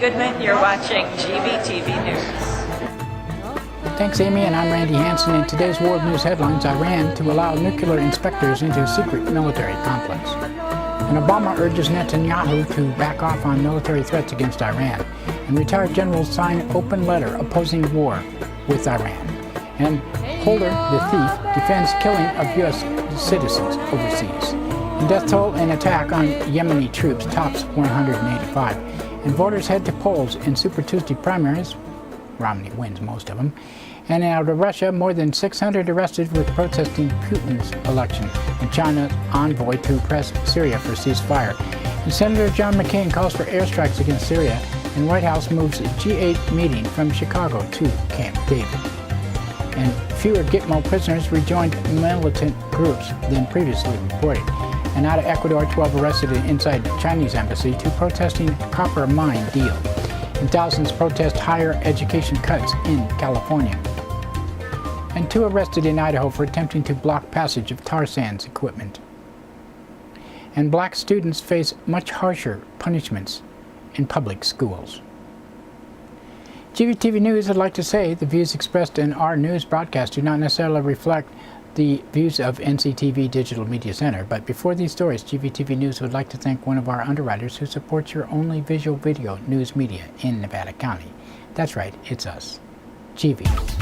Goodman. You're watching GVTV News. Thanks, Amy, and I'm Randy Hansen. In today's World News headlines, Iran to allow nuclear inspectors into secret military complex. And Obama urges Netanyahu to back off on military threats against Iran. And retired generals sign open letter opposing war with Iran. And Holder, the thief, defends killing of U.S. citizens overseas. And death toll in attack on Yemeni troops tops 185. And voters head to polls in Super Tuesday primaries. Romney wins most of them. And out of Russia, more than 600 arrested with protesting Putin's election. And China's envoy to press Syria for ceasefire. And Senator John McCain calls for airstrikes against Syria. And White House moves G8 meeting from Chicago to Camp David. And fewer Gitmo prisoners rejoined militant groups than previously reported. And out of Ecuador, 12 arrested inside the Chinese embassy to protesting copper mine deal. And thousands protest higher education cuts in California. And 2 arrested in Idaho for attempting to block passage of tar sands equipment. And black students face much harsher punishments in public schools. GVTV News would like to say the views expressed in our news broadcast do not necessarily reflect the views of NCTV Digital Media Center. But before these stories, GVTV News would like to thank one of our underwriters who supports your only visual video news media in Nevada County. That's right, it's us, GV News.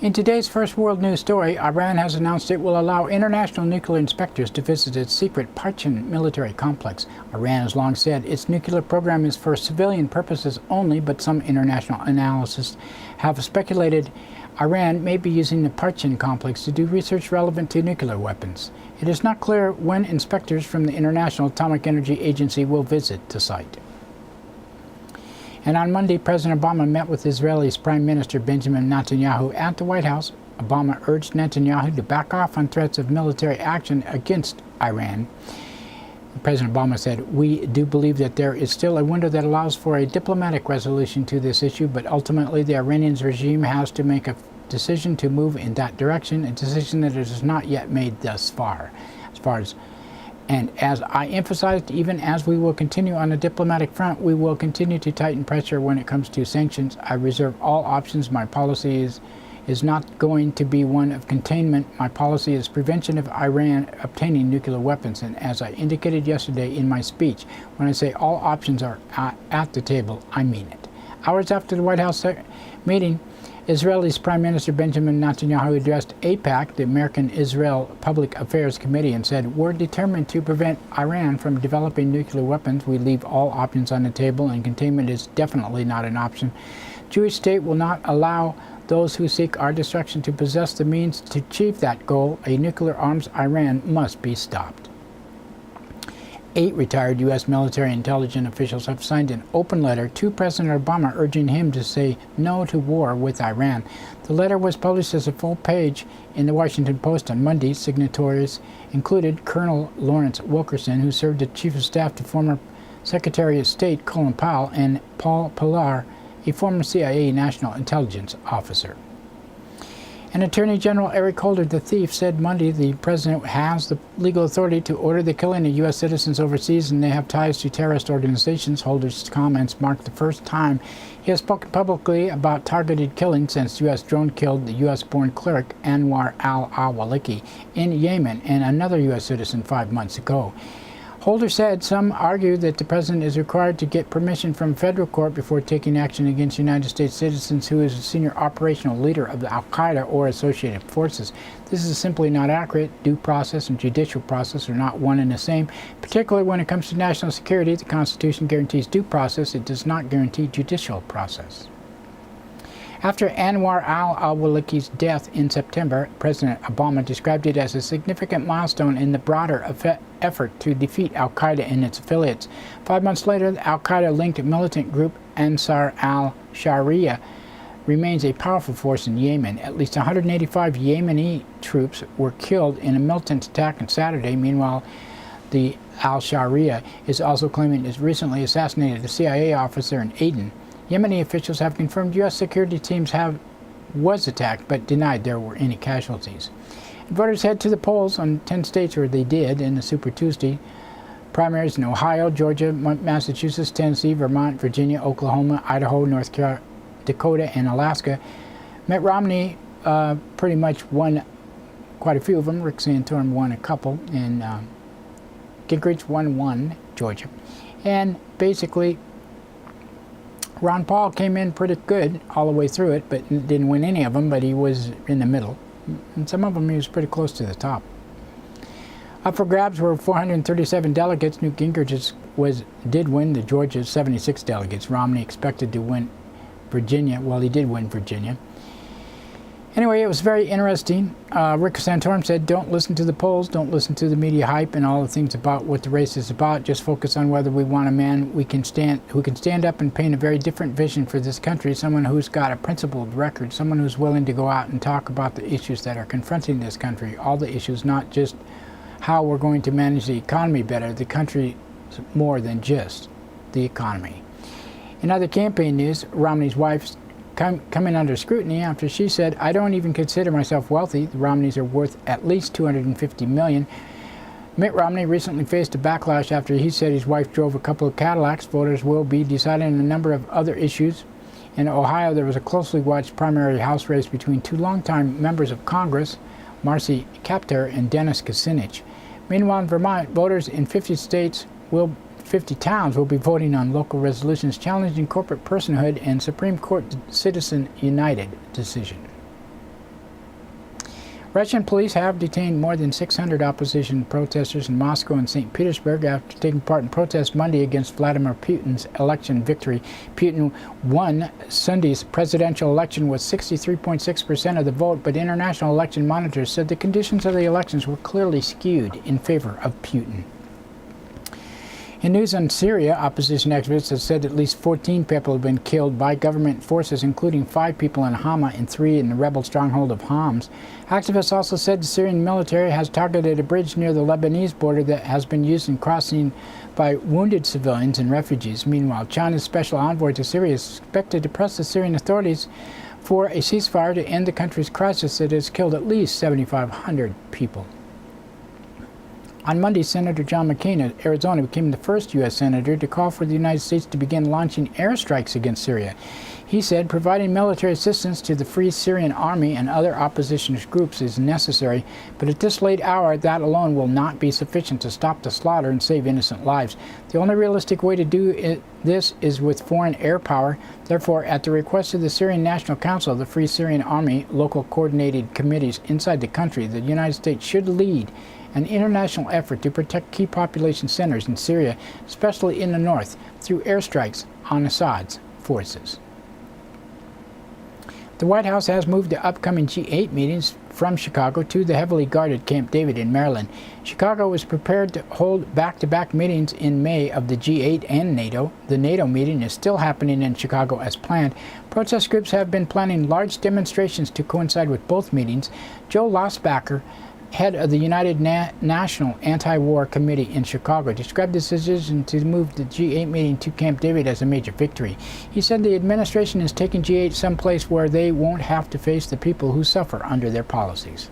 In today's first world news story, Iran has announced it will allow international nuclear inspectors to visit its secret Parchin military complex. Iran has long said its nuclear program is for civilian purposes only, but some international analysts have speculated Iran may be using the Parchin complex to do research relevant to nuclear weapons. It is not clear when inspectors from the International Atomic Energy Agency will visit the site. And on Monday, President Obama met with Israel's Prime Minister Benjamin Netanyahu at the White House. Obama urged Netanyahu to back off on threats of military action against Iran. President Obama said, "We do believe that there is still a window that allows for a diplomatic resolution to this issue, but ultimately the Iranian regime has to make a decision to move in that direction, a decision that it has not yet made thus far." And as I emphasized, even as we will continue on the diplomatic front, we will continue to tighten pressure when it comes to sanctions. I reserve all options. My policy is not going to be one of containment. My policy is prevention of Iran obtaining nuclear weapons. And as I indicated yesterday in my speech, when I say all options are at the table, I mean it. Hours after the White House meeting, Israel's Prime Minister Benjamin Netanyahu addressed AIPAC, the American-Israel Public Affairs Committee, and said, "We're determined to prevent Iran from developing nuclear weapons. We leave all options on the table, and containment is definitely not an option. Jewish state will not allow those who seek our destruction to possess the means to achieve that goal. A nuclear arms Iran must be stopped." 8 retired U.S. military intelligence officials have signed an open letter to President Obama urging him to say no to war with Iran. The letter was published as a full page in the Washington Post on Monday. Signatories included Colonel Lawrence Wilkerson, who served as Chief of Staff to former Secretary of State Colin Powell, and Paul Pillar, a former CIA National Intelligence Officer. And Attorney General Eric Holder, the thief, said Monday the president has the legal authority to order the killing of U.S. citizens overseas, and they have ties to terrorist organizations. Holder's comments mark the first time he has spoken publicly about targeted killing since U.S. drone killed the U.S.-born cleric Anwar al-Awlaki in Yemen and another U.S. citizen 5 months ago. Holder said some argue that the president is required to get permission from federal court before taking action against United States citizens who is a senior operational leader of the Al-Qaeda or associated forces. This is simply not accurate. Due process and judicial process are not one and the same. Particularly when it comes to national security, the Constitution guarantees due process. It does not guarantee judicial process. After Anwar al-Awlaki's death in September, President Obama described it as a significant milestone in the broader effort to defeat al-Qaeda and its affiliates. 5 months later, the al-Qaeda-linked militant group Ansar al-Sharia remains a powerful force in Yemen. At least 185 Yemeni troops were killed in a militant attack on Saturday. Meanwhile, the al-Sharia is also claiming it recently assassinated a CIA officer in Aden. Yemeni officials have confirmed U.S. security teams was attacked, but denied there were any casualties. And voters head to the polls on 10 states, or they did, in the Super Tuesday primaries in Ohio, Georgia, Massachusetts, Tennessee, Vermont, Virginia, Oklahoma, Idaho, North Dakota, and Alaska. Mitt Romney pretty much won quite a few of them. Rick Santorum won a couple, and Gingrich won one, Georgia. And basically, Ron Paul came in pretty good all the way through it, but didn't win any of them, but he was in the middle. And some of them he was pretty close to the top. Up for grabs were 437 delegates. Newt Gingrich did win the Georgia 76 delegates. Romney expected to win Virginia. Well, he did win Virginia. Anyway, it was very interesting. Rick Santorum said, don't listen to the polls, don't listen to the media hype and all the things about what the race is about. Just focus on whether we want a man who can stand up and paint a very different vision for this country, someone who's got a principled record, someone who's willing to go out and talk about the issues that are confronting this country, all the issues, not just how we're going to manage the economy better. The country is more than just the economy. In other campaign news, Romney's wife coming under scrutiny after she said, I don't even consider myself wealthy. The Romneys are worth at least $250 million. Mitt Romney recently faced a backlash after he said his wife drove a couple of Cadillacs. Voters will be deciding a number of other issues. In Ohio, there was a closely watched primary House race between two longtime members of Congress, Marcy Kaptur and Dennis Kucinich. Meanwhile, in Vermont, voters in 50 towns will be voting on local resolutions challenging corporate personhood and Supreme Court Citizen United decision. Russian police have detained more than 600 opposition protesters in Moscow and St. Petersburg after taking part in protests Monday against Vladimir Putin's election victory. Putin won Sunday's presidential election with 63.6% of the vote, but international election monitors said the conditions of the elections were clearly skewed in favor of Putin. In news on Syria, opposition activists have said at least 14 people have been killed by government forces, including 5 people in Hama and 3 in the rebel stronghold of Homs. Activists also said the Syrian military has targeted a bridge near the Lebanese border that has been used in crossing by wounded civilians and refugees. Meanwhile, China's special envoy to Syria is expected to press the Syrian authorities for a ceasefire to end the country's crisis that has killed at least 7,500 people. On Monday, Senator John McCain of Arizona became the first U.S. senator to call for the United States to begin launching airstrikes against Syria. He said providing military assistance to the Free Syrian Army and other opposition groups is necessary, but at this late hour, that alone will not be sufficient to stop the slaughter and save innocent lives. The only realistic way to do this is with foreign air power. Therefore, at the request of the Syrian National Council, the Free Syrian Army, local coordinated committees inside the country, the United States should lead an international effort to protect key population centers in Syria, especially in the north, through airstrikes on Assad's forces. The White House has moved the upcoming G8 meetings from Chicago to the heavily guarded Camp David in Maryland. Chicago was prepared to hold back-to-back meetings in May of the G8 and NATO. The NATO meeting is still happening in Chicago as planned. Protest groups have been planning large demonstrations to coincide with both meetings. Joe Losbacher, head of the United National Anti-War Committee in Chicago, described this decision to move the G8 meeting to Camp David as a major victory. He said the administration is taking G8 someplace where they won't have to face the people who suffer under their policies.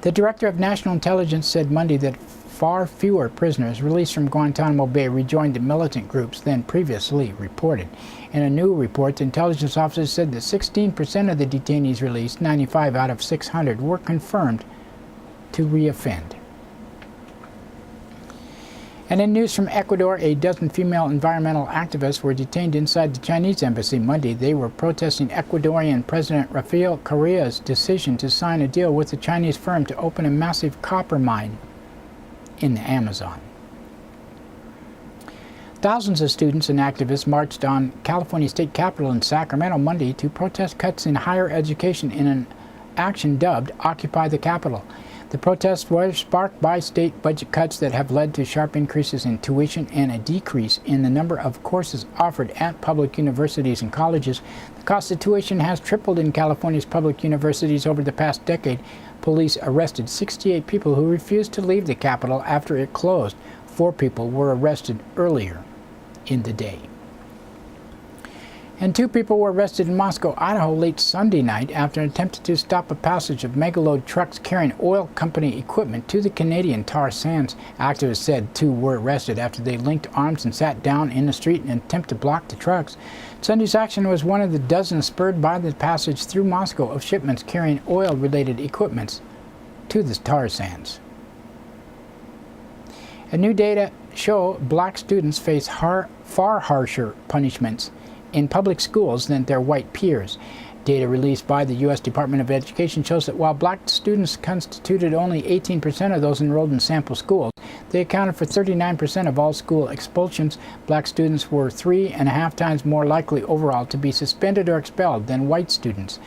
The Director of National Intelligence said Monday that far fewer prisoners released from Guantanamo Bay rejoined the militant groups than previously reported. In a new report, the intelligence officers said that 16% of the detainees released, 95 out of 600, were confirmed to reoffend. And in news from Ecuador, a dozen female environmental activists were detained inside the Chinese embassy Monday. They were protesting Ecuadorian President Rafael Correa's decision to sign a deal with a Chinese firm to open a massive copper mine in the Amazon. Thousands of students and activists marched on California State Capitol in Sacramento Monday to protest cuts in higher education in an action dubbed Occupy the Capitol. The protests were sparked by state budget cuts that have led to sharp increases in tuition and a decrease in the number of courses offered at public universities and colleges. The cost of tuition has tripled in California's public universities over the past decade. Police arrested 68 people who refused to leave the Capitol after it closed. 4 people were arrested earlier in the day. And 2 people were arrested in Moscow, Idaho late Sunday night after an attempt to stop a passage of megaload trucks carrying oil company equipment to the Canadian tar sands. Activists said 2 were arrested after they linked arms and sat down in the street in an attempt to block the trucks. Sunday's action was one of the dozen spurred by the passage through Moscow of shipments carrying oil-related equipment to the tar sands. And new data show black students face far harsher punishments in public schools than their white peers. Data released by the U.S. Department of Education shows that while black students constituted only 18% of those enrolled in sample schools, they accounted for 39% of all school expulsions. Black students were 3.5 times more likely overall to be suspended or expelled than white students.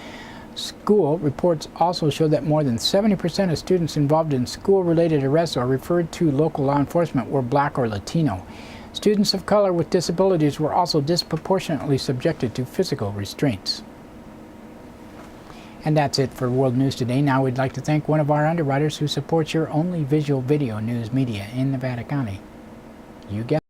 School reports also show that more than 70% of students involved in school-related arrests or referred to local law enforcement were black or Latino. Students of color with disabilities were also disproportionately subjected to physical restraints. And that's it for World News Today. Now we'd like to thank one of our underwriters who supports your only visual video news media in Nevada County. You get